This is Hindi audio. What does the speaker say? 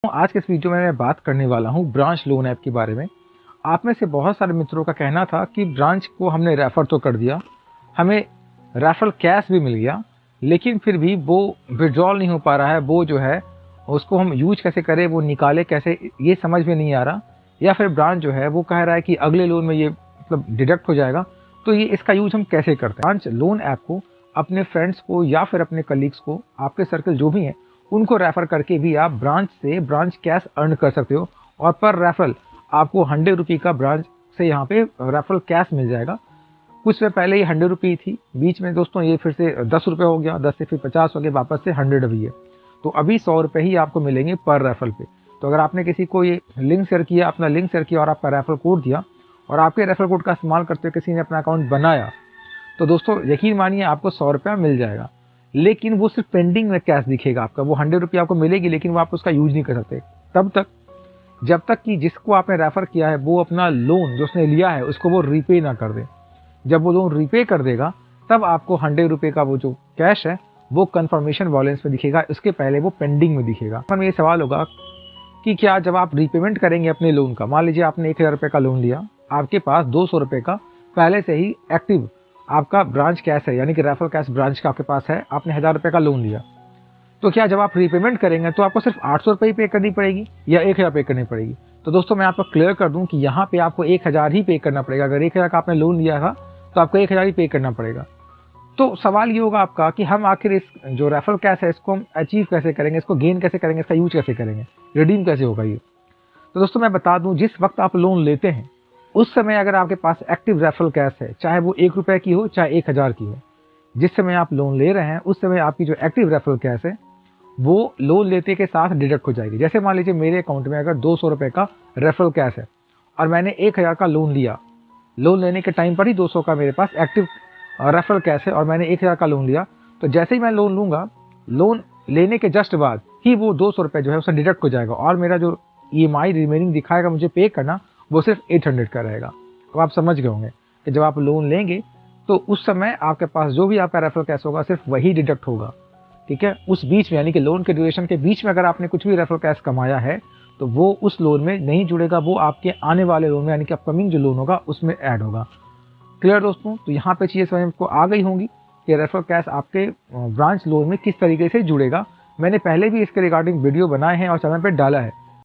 आज के इस वीडियो में मैं बात करने वाला हूं ब्रांच लोन ऐप के बारे में। आप में से बहुत सारे मित्रों का कहना था कि ब्रांच को हमने रेफ़र तो कर दिया, हमें रेफरल कैश भी मिल गया, लेकिन फिर भी वो विड्रॉल नहीं हो पा रहा है। वो जो है उसको हम यूज कैसे करें, वो निकाले कैसे, ये समझ में नहीं आ रहा। या फिर ब्रांच जो है वो कह रहा है कि अगले लोन में ये मतलब डिडक्ट हो जाएगा, तो ये इसका यूज हम कैसे करते हैं। ब्रांच लोन ऐप को अपने फ्रेंड्स को या फिर अपने कलीग्स को, आपके सर्कल जो भी हैं, उनको रेफ़र करके भी आप ब्रांच से ब्रांच कैश अर्न कर सकते हो। और पर रेफरल आपको 100 रुपये का ब्रांच से यहाँ पे रेफरल कैश मिल जाएगा। कुछ समय पहले ये 100 रुपये थी, बीच में दोस्तों ये फिर से 10 रुपये हो गया, 10 से फिर 50 हो गया, वापस से 100 अभी है। तो अभी 100 रुपये ही आपको मिलेंगे पर रेफरल पे। तो अगर आपने किसी को ये लिंक शेयर किया, अपना लिंक शेयर किया और आपका रेफरल कोड दिया और आपके रेफरल कोड का इस्तेमाल करते हुए किसी ने अपना अकाउंट बनाया, तो दोस्तों यकीन मानिए आपको 100 रुपया मिल जाएगा। लेकिन वो सिर्फ पेंडिंग में कैश दिखेगा आपका, वो 100 रुपये आपको मिलेगी, लेकिन वो आप उसका यूज नहीं कर सकते तब तक जब तक कि जिसको आपने रेफर किया है वो अपना लोन जो उसने लिया है उसको वो रीपे ना कर दे। जब वो लोन रीपे कर देगा तब आपको 100 रुपये का वो जो कैश है वो कंफर्मेशन बैलेंस में दिखेगा, इसके पहले वो पेंडिंग में दिखेगा। पर ये सवाल होगा कि क्या जब आप रीपेमेंट करेंगे अपने लोन का, मान लीजिए आपने 1000 रुपये का लोन लिया, आपके पास 200 रुपये का पहले से ही एक्टिव आपका ब्रांच कैश है, यानी कि रेफरल कैश ब्रांच का आपके पास है, आपने 1000 रुपये का लोन लिया, तो क्या जब आप रीपेमेंट करेंगे तो आपको सिर्फ 800 रुपये ही पे करनी पड़ेगी या 1000 पे करनी पड़ेगी? तो दोस्तों मैं आपको क्लियर कर दूं कि यहाँ पे आपको 1000 ही पे करना पड़ेगा। अगर 1000 का आपने लोन लिया था तो आपको 1000 ही पे करना पड़ेगा। तो सवाल ये होगा आपका कि हम आखिर इस जो रेफरल कैश है इसको हम अचीव कैसे करेंगे, इसको गेन कैसे करेंगे, इसका यूज कैसे करेंगे, रिडीम कैसे होगा ये? तो दोस्तों मैं बता दूं, जिस वक्त आप लोन लेते हैं उस समय अगर आपके पास एक्टिव रेफरल कैश है, चाहे वो 1 रुपये की हो चाहे 1000 की हो, जिस समय आप लोन ले रहे हैं उस समय आपकी जो एक्टिव रेफरल कैश है वो लोन लेते के साथ डिडक्ट हो जाएगी। जैसे मान लीजिए मेरे अकाउंट में अगर 200 रुपये का रेफरल कैश है और मैंने 1000 का लोन लिया, लोन लेने के टाइम पर ही 200 का मेरे पास एक्टिव रेफरल कैश है और मैंने 1000 का लोन लिया, तो जैसे ही मैं लोन लूँगा, लोन लेने के जस्ट बाद ही वो 200 रुपये जो है उससे डिडक्ट हो जाएगा और मेरा जो EMI रिमेनिंग दिखाएगा मुझे पे करना, वो सिर्फ 800 का रहेगा। अब आप समझ गए होंगे कि जब आप लोन लेंगे तो उस समय आपके पास जो भी आपका रेफरल कैश होगा सिर्फ वही डिडक्ट होगा, ठीक है। उस बीच में यानी कि लोन के ड्यूरेशन के बीच में अगर आपने कुछ भी रेफरल कैश कमाया है तो वो उस लोन में नहीं जुड़ेगा, वो आपके आने वाले लोन में यानी कि अपकमिंग जो लोन होगा उसमें ऐड होगा। क्लियर दोस्तों? तो यहाँ पे चीज़ें समझ को आ गई होंगी कि रेफरल कैश आपके ब्रांच लोन में किस तरीके से जुड़ेगा। मैंने पहले भी इसके रिगार्डिंग वीडियो बनाए हैं और चैनल पर डाला है,